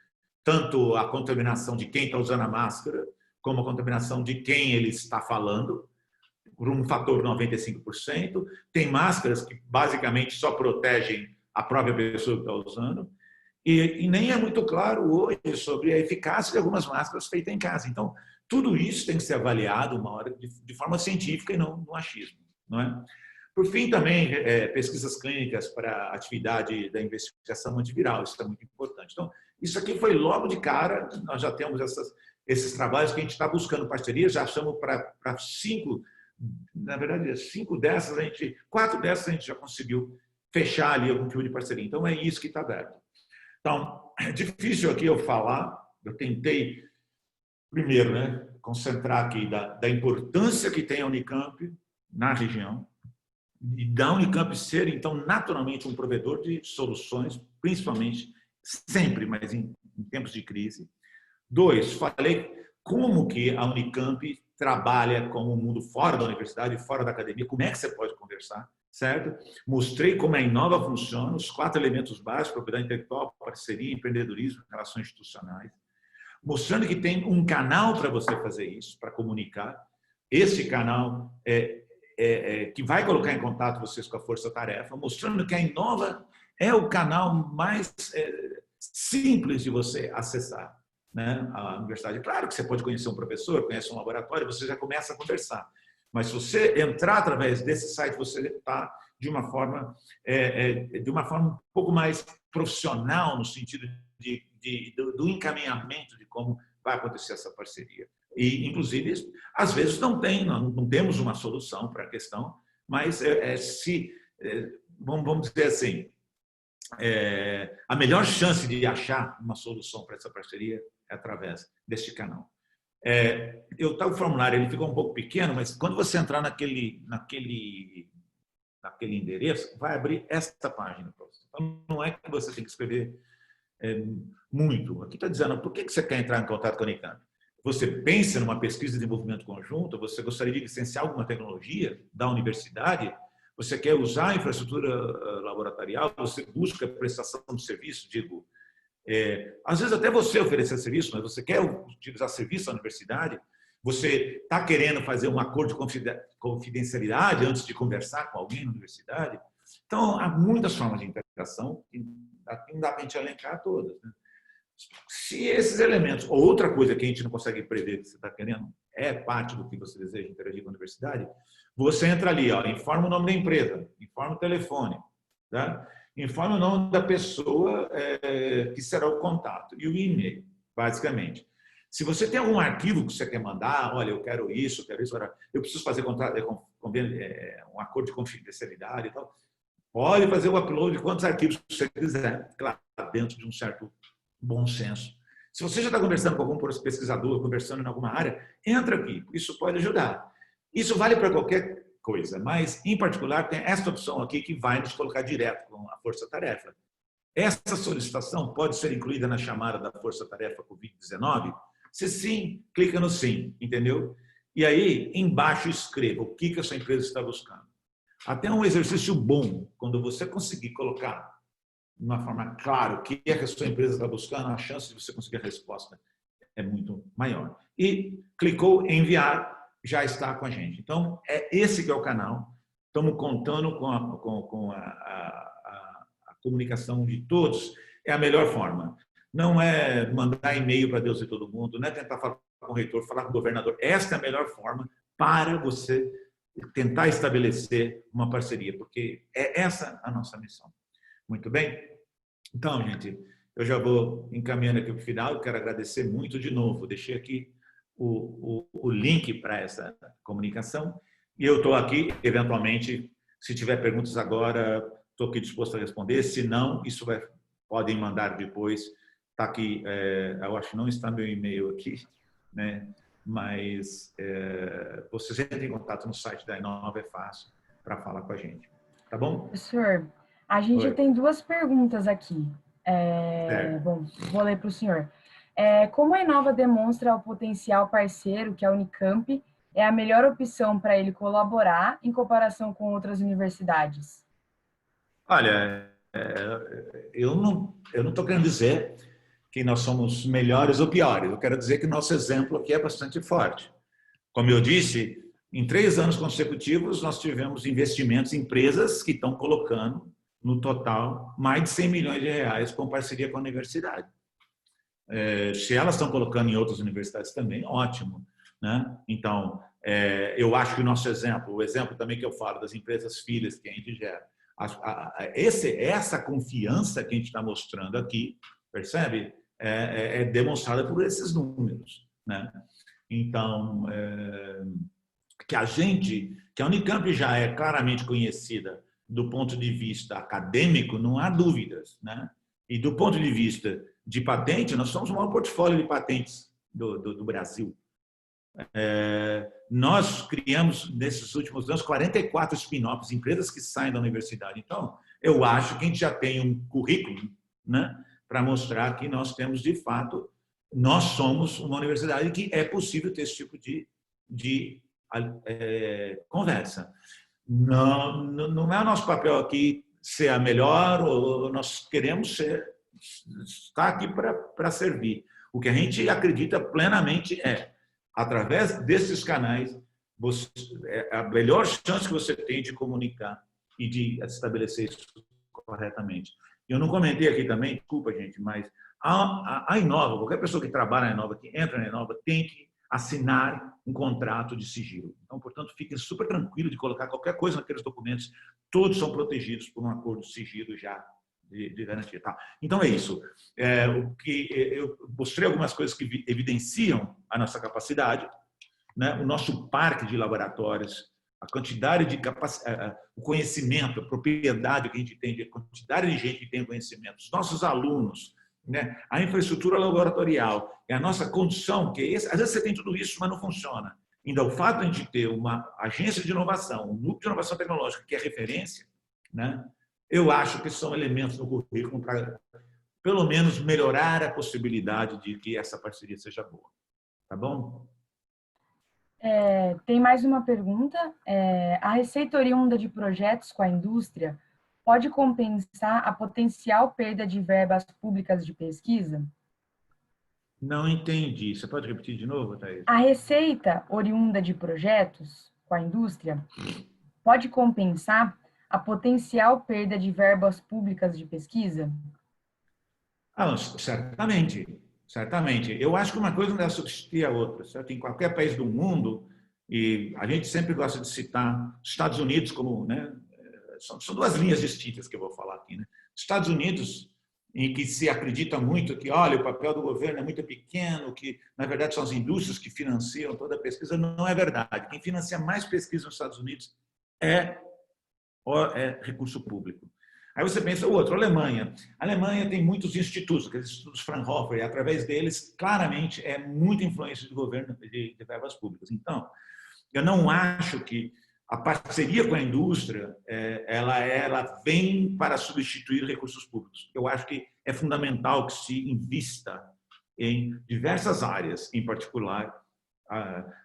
tanto a contaminação de quem está usando a máscara, como a contaminação de quem ele está falando, por um fator 95%. Tem máscaras que basicamente só protegem a própria pessoa que está usando. E nem é muito claro hoje sobre a eficácia de algumas máscaras feitas em casa. Então, tudo isso tem que ser avaliado uma hora de forma científica e não no achismo. Não é? Por fim, também, pesquisas clínicas para a atividade da investigação antiviral. Isso é muito importante. Então, isso aqui foi logo de cara, nós já temos esses trabalhos que a gente está buscando parceria, já achamos para 5, na verdade, 4 dessas a gente já conseguiu fechar ali algum tipo de parceria. Então, é isso que está aberto. Então, é difícil aqui eu falar, eu tentei, primeiro, né, concentrar aqui da importância que tem a Unicamp na região, e da Unicamp ser, então, naturalmente um provedor de soluções, principalmente, sempre, mas em tempos de crise. 2, falei como que a Unicamp trabalha com o mundo fora da universidade, fora da academia, como é que você pode conversar, certo? Mostrei como a Inova funciona, os 4 elementos básicos: propriedade intelectual, parceria, empreendedorismo, relações institucionais. Mostrando que tem um canal para você fazer isso, para comunicar. Esse canal que vai colocar em contato vocês com a força-tarefa, mostrando que a Inova é o canal mais simples de você acessar, né, a universidade. Claro que você pode conhecer um professor, conhece um laboratório, você já começa a conversar. Mas se você entrar através desse site, você está de uma forma um pouco mais profissional, no sentido do encaminhamento de como vai acontecer essa parceria. E, inclusive, às vezes não temos uma solução para a questão, mas vamos dizer assim, a melhor chance de achar uma solução para essa parceria é através deste canal. O formulário ele ficou um pouco pequeno, mas quando você entrar naquele endereço, vai abrir esta página para você. Então, não é que você tem que escrever muito. Aqui está dizendo, por que você quer entrar em contato com a Unicamp? Você pensa numa pesquisa de desenvolvimento conjunto, você gostaria de licenciar alguma tecnologia da universidade, você quer usar a infraestrutura laboratorial, você busca a prestação de serviço, às vezes até você oferecer serviço, mas você quer utilizar serviço da universidade, você está querendo fazer um acordo de confidencialidade antes de conversar com alguém na universidade. Então, há muitas formas de interação, que não dá para a gente elencar todas, né? Se esses elementos, ou outra coisa que a gente não consegue prever que você está querendo, é parte do que você deseja interagir com a universidade, você entra ali, informa o nome da empresa, informa o telefone, tá? Informa o nome da pessoa que será o contato e o e-mail, basicamente. Se você tem algum arquivo que você quer mandar, olha, eu quero isso, eu preciso fazer um acordo de confidencialidade e tal, pode fazer o upload de quantos arquivos você quiser, claro, dentro de um certo bom senso. Se você já está conversando com algum pesquisador, conversando em alguma área, entra aqui, isso pode ajudar. Isso vale para qualquer coisa, mas, em particular, tem esta opção aqui que vai nos colocar direto com a força-tarefa. Essa solicitação pode ser incluída na chamada da força-tarefa Covid-19? Se sim, clica no sim, entendeu? E aí, embaixo, escreva o que a sua empresa está buscando. Até um exercício bom, quando você conseguir colocar de uma forma clara o que a sua empresa está buscando, a chance de você conseguir a resposta é muito maior. E clicou em enviar, já está com a gente. Então, esse que é o canal. Estamos contando com a comunicação de todos. É a melhor forma. Não é mandar e-mail para Deus e todo mundo, não é tentar falar com o reitor, falar com o governador. Esta é a melhor forma para você tentar estabelecer uma parceria, porque é essa a nossa missão. Muito bem? Então, gente, eu já vou encaminhando aqui para o final. Eu quero agradecer muito de novo. Deixei aqui o link para essa comunicação. E eu estou aqui, eventualmente, se tiver perguntas agora, estou aqui disposto a responder. Se não, podem mandar depois. Está aqui, eu acho que não está meu e-mail aqui, né? Mas vocês entrem em contato no site da Inova, é fácil para falar com a gente. Tá bom? Professor, a gente tem duas perguntas aqui. Bom, vou ler para o senhor. Como a Inova demonstra ao potencial parceiro, que é a Unicamp, é a melhor opção para ele colaborar em comparação com outras universidades? Olha, eu não estou querendo dizer que nós somos melhores ou piores. Eu quero dizer que nosso exemplo aqui é bastante forte. Como eu disse, em 3 anos consecutivos, nós tivemos investimentos em empresas que estão colocando, no total, mais de 100 milhões de reais com parceria com a universidade. Se elas estão colocando em outras universidades também, ótimo, né? Então, eu acho que o nosso exemplo, o exemplo também que eu falo das empresas filhas que a gente gera, essa confiança que a gente está mostrando aqui, percebe? É demonstrada por esses números, né? Então, que a Unicamp já é claramente conhecida do ponto de vista acadêmico, não há dúvidas, né? E do ponto de vista de patente, nós somos o maior portfólio de patentes do Brasil. Nós criamos, nesses últimos anos, 44 spin-offs, empresas que saem da universidade. Então, eu acho que a gente já tem um currículo, né, para mostrar que nós temos, de fato, nós somos uma universidade que é possível ter esse tipo de conversa. Não é o nosso papel aqui ser a melhor, ou nós queremos estar aqui para servir. O que a gente acredita plenamente através desses canais, a melhor chance que você tem de comunicar e de estabelecer isso corretamente. Eu não comentei aqui também, desculpa, gente, mas a Inova, qualquer pessoa que trabalha na Inova, que entra na Inova, tem que assinar um contrato de sigilo. Então, portanto, fiquem super tranquilo de colocar qualquer coisa naqueles documentos, todos são protegidos por um acordo de sigilo já de garantia. Tá? Então, é isso. Eu mostrei algumas coisas que evidenciam a nossa capacidade, né? O nosso parque de laboratórios, a quantidade de o conhecimento, a propriedade que a gente tem, a quantidade de gente que tem conhecimento, os nossos alunos, né? A infraestrutura laboratorial, é a nossa condição, que às vezes você tem tudo isso, mas não funciona. Então, o fato de a gente ter uma agência de inovação, um núcleo de inovação tecnológica que é referência, né? Eu acho que são elementos no currículo para, pelo menos, melhorar a possibilidade de que essa parceria seja boa. Tá bom? Tem mais uma pergunta. A receita oriunda de projetos com a indústria pode compensar a potencial perda de verbas públicas de pesquisa? Não entendi. Você pode repetir de novo, Thaís? A receita oriunda de projetos com a indústria pode compensar a potencial perda de verbas públicas de pesquisa? Certamente, certamente. Eu acho que uma coisa não deve substituir a outra, certo? Em qualquer país do mundo, e a gente sempre gosta de citar os Estados Unidos como, né? São 2 linhas distintas que eu vou falar aqui, né? Estados Unidos em que se acredita muito que, olha, o papel do governo é muito pequeno, que, na verdade, são as indústrias que financiam toda a pesquisa. Não é verdade. Quem financia mais pesquisa nos Estados Unidos é recurso público. Aí você pensa, o outro, a Alemanha. A Alemanha tem muitos institutos, aqueles institutos Fraunhofer, e através deles, claramente, é muita influência do governo de verbas públicas. Então, eu não acho que a parceria com a indústria ela vem para substituir recursos públicos. Eu acho que é fundamental que se invista em diversas áreas, em particular,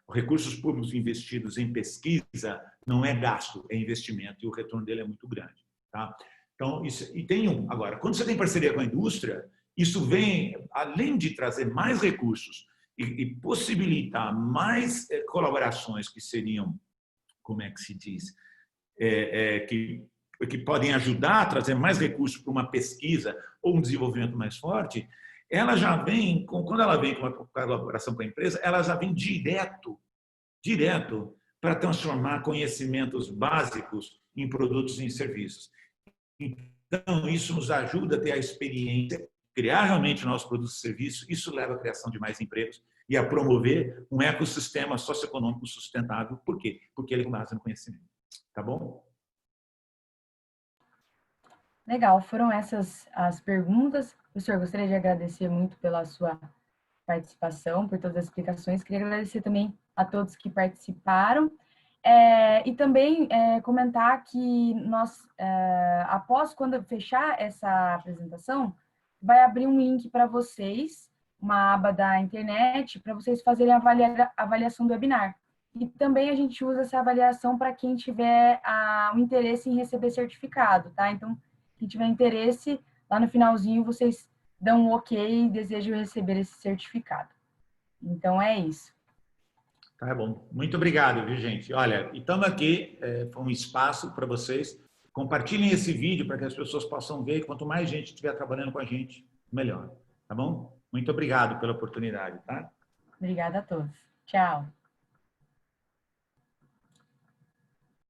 recursos públicos investidos em pesquisa não é gasto, é investimento, e o retorno dele é muito grande. Tá? Então, agora, quando você tem parceria com a indústria, isso vem, além de trazer mais recursos e possibilitar mais colaborações que seriam, como é que se diz, que podem ajudar a trazer mais recursos para uma pesquisa ou um desenvolvimento mais forte, ela já vem, quando ela vem com uma colaboração com a empresa, ela já vem direto para transformar conhecimentos básicos em produtos e em serviços. Então, isso nos ajuda a ter a experiência, criar realmente novos produtos e serviços, isso leva à criação de mais empregos e a promover um ecossistema socioeconômico sustentável. Por quê? Porque ele é base no conhecimento. Tá bom? Legal, foram essas as perguntas. Professor, gostaria de agradecer muito pela sua participação, por todas as explicações. Queria agradecer também a todos que participaram. E também comentar que nós, após quando fechar essa apresentação, vai abrir um link para vocês, uma aba da internet, para vocês fazerem a avaliação do webinar. E também a gente usa essa avaliação para quem tiver o interesse em receber certificado, tá? Então, quem tiver interesse, lá no finalzinho vocês dão um ok e desejam receber esse certificado. Então, é isso. Tá bom. Muito obrigado, viu, gente? Olha, estamos aqui, foi um espaço para vocês. Compartilhem esse vídeo para que as pessoas possam ver. Quanto mais gente estiver trabalhando com a gente, melhor. Tá bom? Muito obrigado pela oportunidade, tá? Obrigada a todos. Tchau.